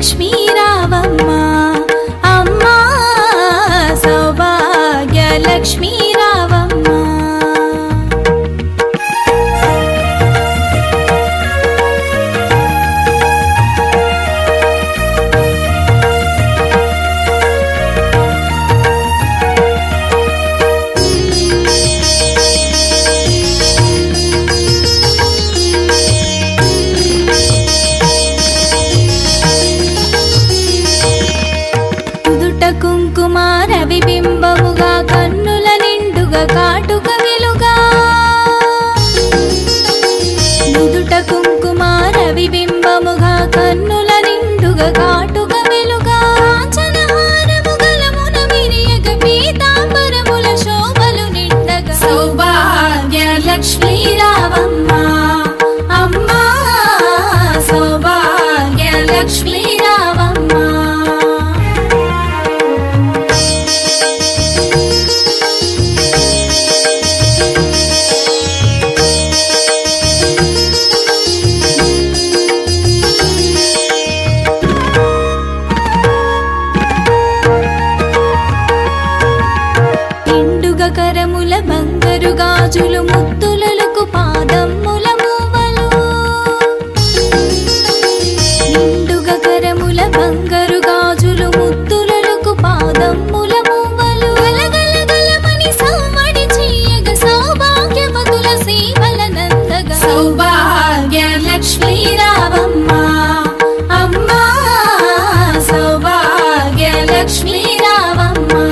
లక్ష్మీ రావమ్మా అమ్మా సౌభాగ్య లక్ష్మీ రావమ్మా కుంకుమార విబింబముగా కన్నుల నిండుగా కాటుక వెలుగా నుదుట కుంకుమార విబింబముగా కన్నుల నిండుగా కాటుక వెలుగా కాంచనహారము గలమున విరియగ పీతాంబరముల శోభలు నిండగా సౌభాగ్య లక్ష్మీ రావమ్మా అమ్మా సౌభాగ్య లక్ష్మీ రావమ్మా కరముల బంగారు గాజులు ముత్తులకు పాదమ్ముల మూవలు నిండుగా కరముల బంగారు గాజులు ముత్తులకు పాదమ్ముల మూవలు గలగలగలమని సవ్వడి చేయగ సౌభాగ్యవతుల సేవల నందగా సౌభాగ్య లక్ష్మీ రావమ్మా అమ్మా సౌభాగ్య లక్ష్మీ రావమ్మా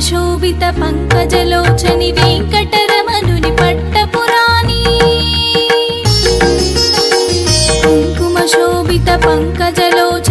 శోభిత పంకజలోచని వెంకటరమణుని పట్టపురాణి కుంకుమ శోభిత పంకజలోచని